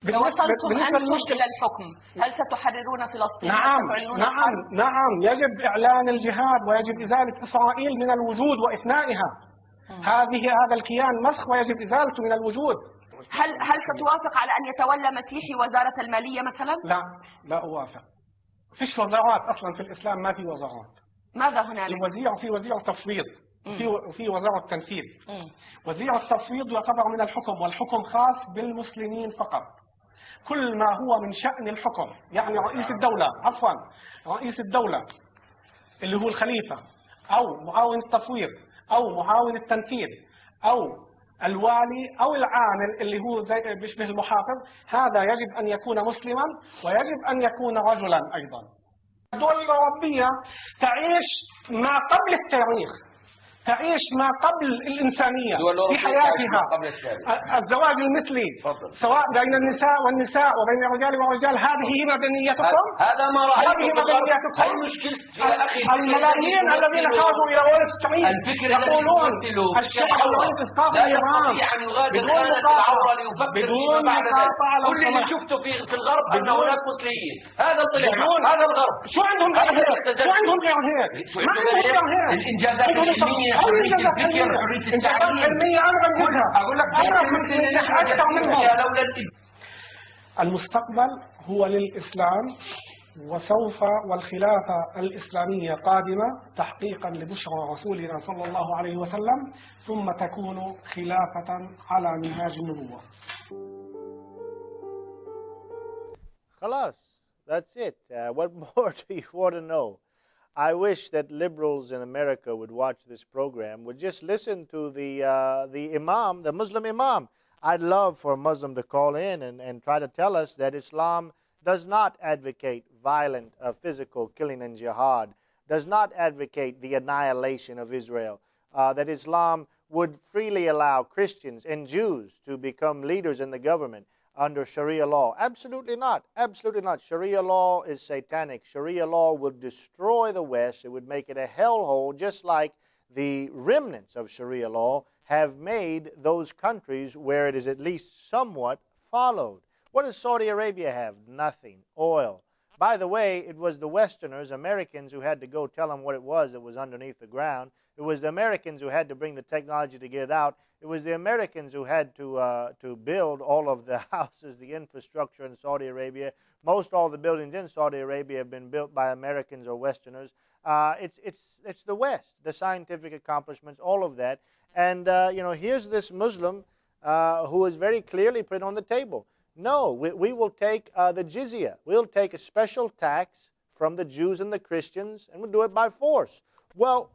لو وصلتم أنتم إلى الحكم هل ستحررون فلسطين؟ نعم يجب إعلان الجهاد ويجب إزالة إسرائيل من الوجود وإفنائها. هذا الكيان مسخ ويجب إزالته من الوجود. هل ستوافق على أن يتولى مسيحي وزارة المالية مثلا؟ لا أوافق. فيش وزارات أصلا في الإسلام، ما في وزارات. ماذا هنالك؟ في وزير تفويض وفي وزارة تنفيذ. وزير التفويض يعتبر من الحكم، والحكم خاص بالمسلمين فقط. كل ما هو من شأن الحكم، يعني رئيس الدولة اللي هو الخليفة أو معاون التفويض أو معاون التنفيذ أو الوالي أو العامل اللي هو زي بيشبه المحافظ، هذا يجب أن يكون مسلما ويجب أن يكون رجلا أيضا. الدول الأوروبية تعيش ما قبل التاريخ، تعيش ما قبل الإنسانية في حياتها. الزواج المثلي سواء بين النساء والنساء وبين الرجال والرجال، هذه هي مدنيتكم. هذا ما رأيت. هذه مدنيتكم. الملايين الذين خرجوا إلى وول ستريت يقولون الشعب يريد إسقاط النظام بدون مقاطعة. كل اللي شفته في الغرب أن هناك مثليين. هذا هذا الغرب. شو عندهم غير هيك؟ ما عندهم غير هيك. الإنجازات العلمية، حرية التعليم. أقول لك أكثر منهم. المستقبل هو للإسلام، وسوف والخلافة الإسلامية قادمة تحقيقا لبشرى رسولنا صلى الله عليه وسلم، ثم تكون خلافة على منهاج النبوة. خلاص. That's it. What more do you want to know? I wish that liberals in America would watch this program, would just listen to the imam, the Muslim imam. I'd love for a Muslim to call in and try to tell us that Islam does not advocate violent physical killing and jihad, does not advocate the annihilation of Israel, that Islam would freely allow Christians and Jews to become leaders in the government under Sharia law. Absolutely not. Absolutely not. Sharia law is satanic. Sharia law would destroy the West. It would make it a hellhole, just like the remnants of Sharia law have made those countries where it is at least somewhat followed. What does Saudi Arabia have? Nothing. Oil. By the way, it was the Westerners, Americans, who had to go tell them what it was that was underneath the ground. It was the Americans who had to bring the technology to get it out. It was the Americans who had to build all of the houses, the infrastructure in Saudi Arabia. Most all the buildings in Saudi Arabia have been built by Americans or Westerners. It's the West, the scientific accomplishments, all of that. And here's this Muslim who is very clearly put on the table. No, we will take the jizya. We'll take a special tax from the Jews and the Christians, and we'll do it by force. Well,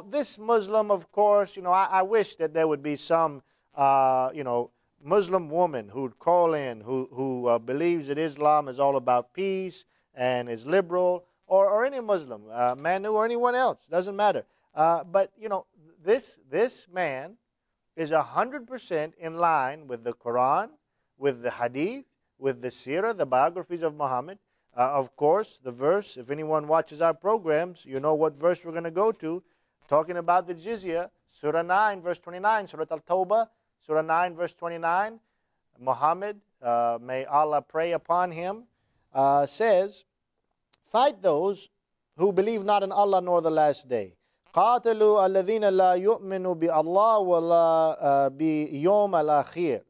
this Muslim, of course, I wish that there would be some, Muslim woman who'd call in who believes that Islam is all about peace and is liberal, or any Muslim, Manu or anyone else, doesn't matter. But, this man is 100% in line with the Quran, with the Hadith, with the Sirah, the biographies of Muhammad. Of course, the verse, if anyone watches our programs, you know what verse we're going to go to, talking about the jizya, Surah 9, verse 29, Surah Al-Tawbah, Surah 9, verse 29. Muhammad, may Allah pray upon him, says, fight those who believe not in Allah nor the last day. قاتلوا الذين لا يؤمنوا بالله ولا بيوم الآخر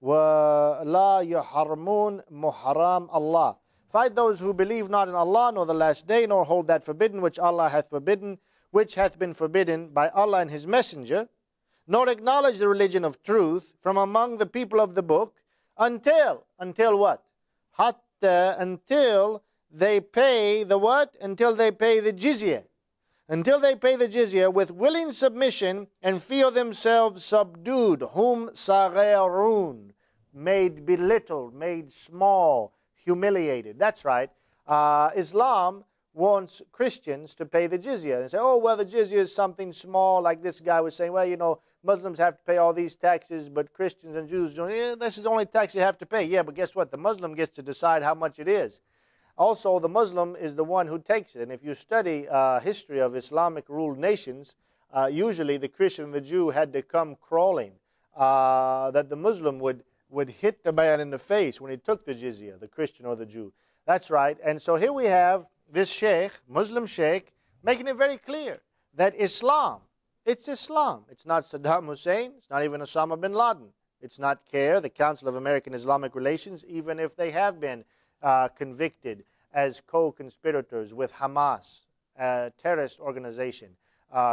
ولا يحرمون محرم Allah. Fight those who believe not in Allah nor the last day, nor hold that forbidden which Allah hath forbidden, which hath been forbidden by Allah and His Messenger, nor acknowledge the religion of truth from among the people of the book, until what? Hatta, until they pay the what? Until they pay the jizya. Until they pay the jizya with willing submission and feel themselves subdued, hum sagharun, made belittled, made small, humiliated. That's right. Islam wants Christians to pay the jizya. And say, oh, well, the jizya is something small, like this guy was saying, well, Muslims have to pay all these taxes, but Christians and Jews don't. Yeah, this is the only tax you have to pay. Yeah, but guess what? The Muslim gets to decide how much it is. Also, the Muslim is the one who takes it. And if you study history of Islamic ruled nations, usually the Christian and the Jew had to come crawling, that the Muslim would would hit the man in the face when he took the jizya, the Christian or the Jew. That's right. And so here we have this sheikh, Muslim sheikh, making it very clear that Islam, it's Islam. It's not Saddam Hussein. It's not even Osama bin Laden. It's not CARE, the Council of American Islamic Relations, even if they have been convicted as co-conspirators with Hamas, a terrorist organization,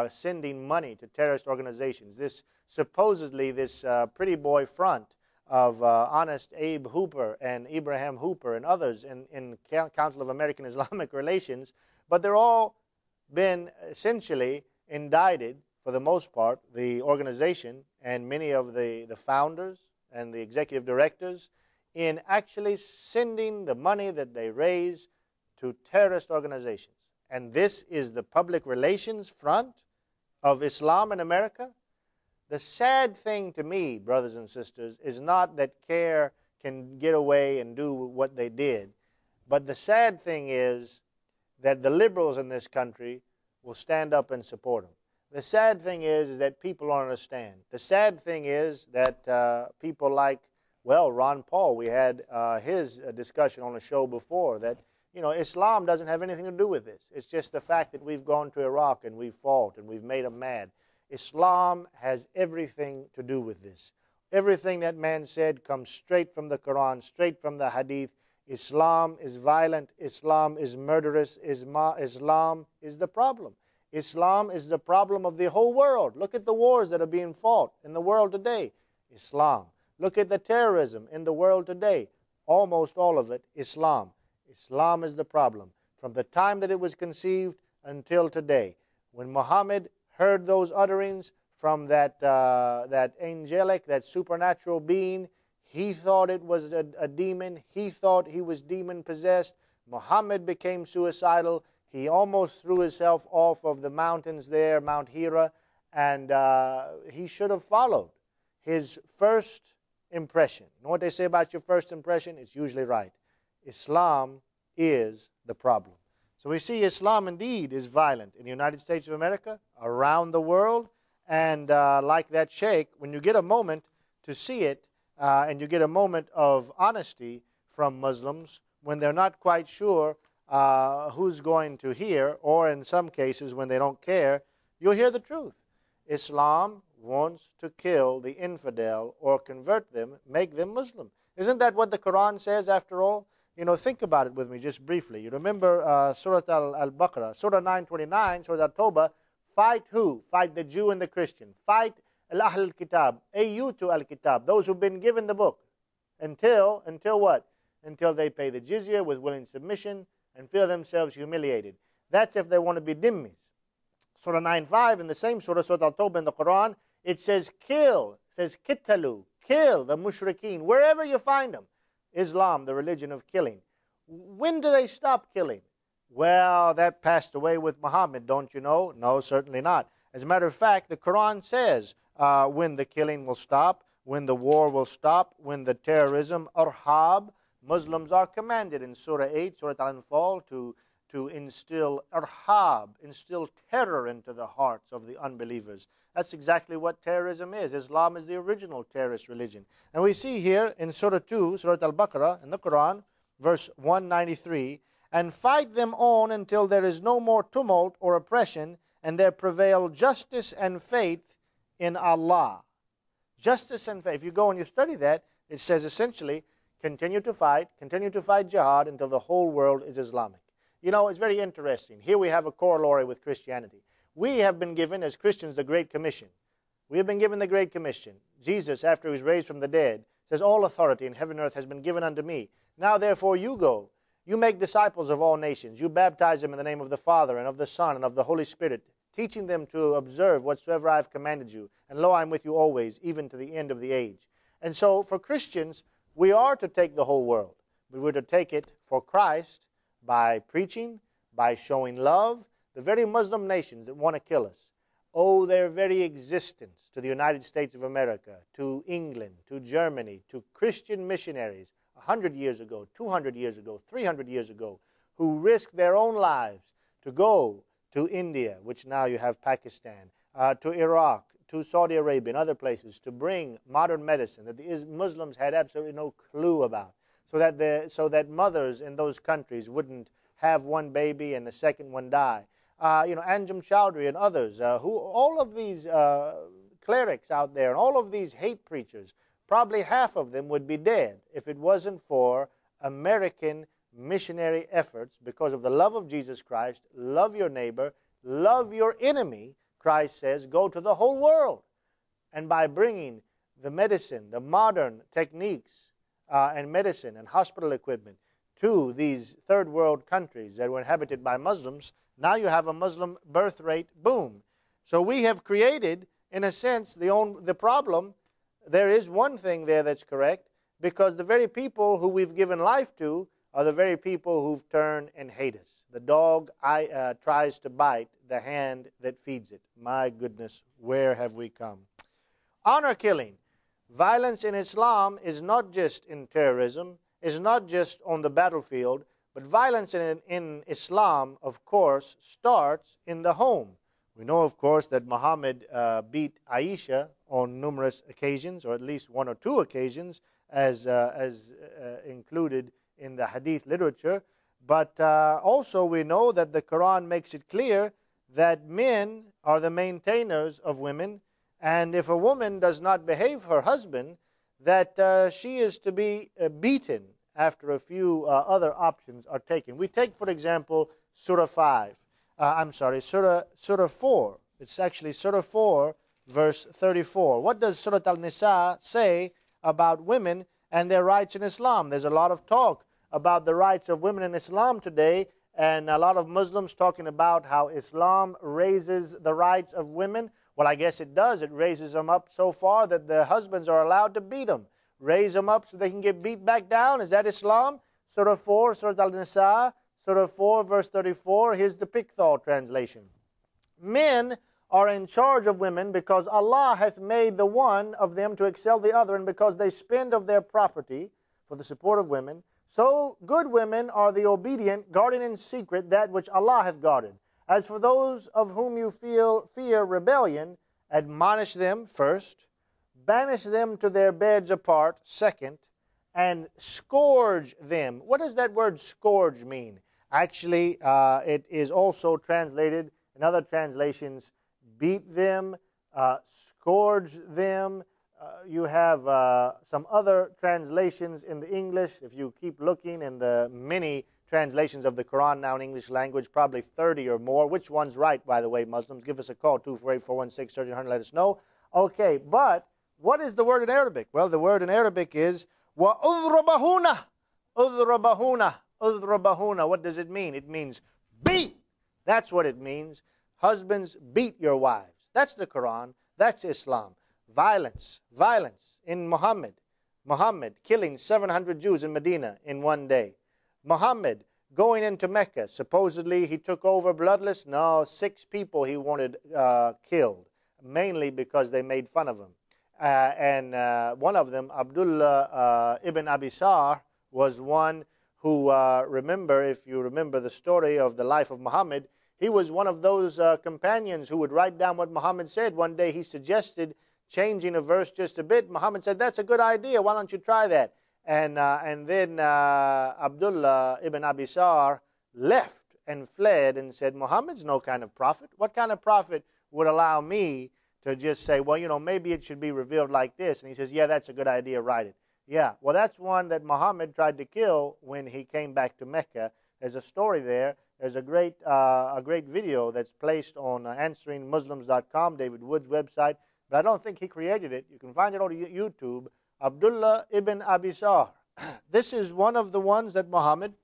sending money to terrorist organizations. Supposedly this pretty boy front of honest Abe Hooper and Ibrahim Hooper and others in Council of American Islamic Relations, but they're all been essentially indicted, for the most part, the organization and many of the founders and the executive directors, in actually sending the money that they raise to terrorist organizations. And this is the public relations front of Islam in America. The sad thing to me, brothers and sisters, is not that CARE can get away and do what they did, but the sad thing is that the liberals in this country will stand up and support them. The sad thing is that people don't understand. The sad thing is that people like, well, Ron Paul, we had his discussion on a show before, that Islam doesn't have anything to do with this. It's just the fact that we've gone to Iraq and we've fought and we've made them mad. Islam has everything to do with this. Everything that man said comes straight from the Quran, straight from the Hadith. Islam is violent. Islam is murderous. Islam is the problem. Islam is the problem of the whole world. Look at the wars that are being fought in the world today. Islam. Look at the terrorism in the world today. Almost all of it, Islam. Islam is the problem. From the time that it was conceived until today. When Muhammad heard those utterings from that angelic, that supernatural being, he thought it was a demon. He thought he was demon-possessed. Muhammad became suicidal. He almost threw himself off of the mountains there, Mount Hira, and he should have followed his first impression. You know what they say about your first impression? It's usually right. Islam is the problem. So we see Islam indeed is violent in the United States of America, around the world, and like that sheikh, when you get a moment to see it, and you get a moment of honesty from Muslims, when they're not quite sure who's going to hear, or in some cases when they don't care, you'll hear the truth. Islam wants to kill the infidel or convert them, make them Muslim. Isn't that what the Quran says after all? Think about it with me just briefly. You remember Surah Al-Baqarah, Surah 929, Surah Al-Tawbah, fight who? Fight the Jew and the Christian. Fight Al-Ahl al-Kitab, Ayyutu al-Kitab, those who've been given the book. Until what? Until they pay the jizya with willing submission and feel themselves humiliated. That's if they want to be dhimmis. Surah 9.5 in the same surah, Surah Al-Tawbah in the Quran, it says kill, it says kittalu, kill the mushrikeen, wherever you find them. Islam, the religion of killing. When do they stop killing? Well, that passed away with Muhammad, don't you know? No, certainly not. As a matter of fact, the Quran says when the killing will stop, when the war will stop, when the terrorism, irhab, Muslims are commanded in Surah 8, Surah Al-Anfal, to instill irhab, instill terror into the hearts of the unbelievers. That's exactly what terrorism is. Islam is the original terrorist religion. And we see here in Surah 2, Surah Al-Baqarah, in the Quran, verse 193, and fight them on until there is no more tumult or oppression, and there prevail justice and faith in Allah. Justice and faith. If you go and you study that, it says essentially, continue to fight jihad until the whole world is Islamic. It's very interesting. Here we have a corollary with Christianity. We have been given, as Christians, the Great Commission. We have been given the Great Commission. Jesus, after he was raised from the dead, says, all authority in heaven and earth has been given unto me. Now, therefore, you go. You make disciples of all nations. You baptize them in the name of the Father and of the Son and of the Holy Spirit, teaching them to observe whatsoever I have commanded you. And lo, I am with you always, even to the end of the age. And so, for Christians, we are to take the whole world. But we're to take it for Christ by preaching, by showing love. The very Muslim nations that want to kill us owe their very existence to the United States of America, to England, to Germany, to Christian missionaries 100 years ago, 200 years ago, 300 years ago, who risked their own lives to go to India, which now you have Pakistan, to Iraq, to Saudi Arabia and other places to bring modern medicine that the Muslims had absolutely no clue about, so that mothers in those countries wouldn't have one baby and the second one die. Anjum Chowdhury and others, all of these clerics out there and all of these hate preachers, probably half of them would be dead if it wasn't for American missionary efforts because of the love of Jesus Christ. Love your neighbor, love your enemy. Christ says, go to the whole world. And by bringing the medicine, the modern techniques and medicine and hospital equipment to these third world countries that were inhabited by Muslims, now you have a Muslim birth rate boom. So we have created, in a sense, the problem. There is one thing there that's correct, because the very people who we've given life to are the very people who've turned and hate us. The dog tries to bite the hand that feeds it. My goodness, where have we come? Honor killing. Violence in Islam is not just in terrorism, is not just on the battlefield, but violence in Islam, of course, starts in the home. We know, of course, that Muhammad beat Aisha on numerous occasions, or at least one or two occasions, as included in the hadith literature. But also we know that the Quran makes it clear that men are the maintainers of women, and if a woman does not behave her husband, that she is to be beaten after a few other options are taken. We take, for example, Surah 4. It's actually Surah 4, verse 34. What does Surah Al-Nisa say about women and their rights in Islam? There's a lot of talk about the rights of women in Islam today, and a lot of Muslims talking about how Islam raises the rights of women. Well, I guess it does. It raises them up so far that the husbands are allowed to beat them. Raise them up so they can get beat back down. Is that Islam? Surah 4, Surah Al-Nisa, Surah 4, verse 34. Here's the Pickthall translation. Men are in charge of women because Allah hath made the one of them to excel the other, and because they spend of their property for the support of women. So good women are the obedient, guarding in secret that which Allah hath guarded. As for those of whom you fear rebellion, admonish them first, banish them to their beds apart second, and scourge them. What does that word scourge mean? Actually, it is also translated in other translations, beat them, scourge them. You have some other translations in the English. If you keep looking in the many translations of the Quran now in English language, probably 30 or more. Which one's right, by the way, Muslims? Give us a call, 248-416-1300. Let us know. Okay, but what is the word in Arabic? Well, the word in Arabic is وَأُضْرَبَهُنَ. Udrabahuna. Udrabahuna. What does it mean? It means beat. That's what it means. Husbands, beat your wives. That's the Quran. That's Islam. Violence. Violence in Muhammad. Muhammad killing 700 Jews in Medina in one day. Muhammad going into Mecca. Supposedly he took over bloodless. No, 6 people he wanted killed, mainly because they made fun of him. And one of them, Abdullah ibn Abisar, was one who, if you remember the story of the life of Muhammad, he was one of those companions who would write down what Muhammad said. One day he suggested changing a verse just a bit. Muhammad said, that's a good idea. Why don't you try that? And then Abdullah ibn Abisar left and fled and said, Muhammad's no kind of prophet. What kind of prophet would allow me to just say, well, you know, maybe it should be revealed like this? And he says, yeah, that's a good idea, write it. Yeah, well, that's one that Muhammad tried to kill when he came back to Mecca. There's a story there. There's a great video that's placed on answeringmuslims.com, David Wood's website, but I don't think he created it. You can find it on YouTube. Abdullah ibn Abisar. This is one of the ones that Muhammad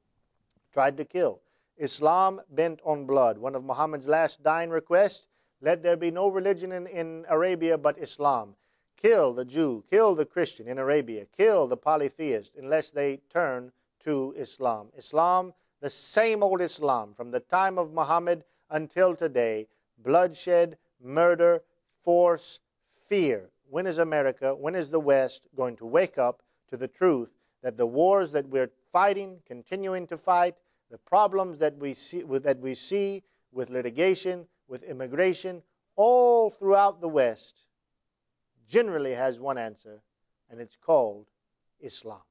tried to kill. Islam bent on blood. One of Muhammad's last dying requests, let there be no religion in Arabia but Islam. Kill the Jew, kill the Christian in Arabia, kill the polytheist unless they turn to Islam. Islam, the same old Islam from the time of Muhammad until today. Bloodshed, murder, force, fear. When is America, when is the West going to wake up to the truth that the wars that we're fighting, continuing to fight, the problems that we see with litigation, with immigration, all throughout the West generally has one answer, and it's called Islam.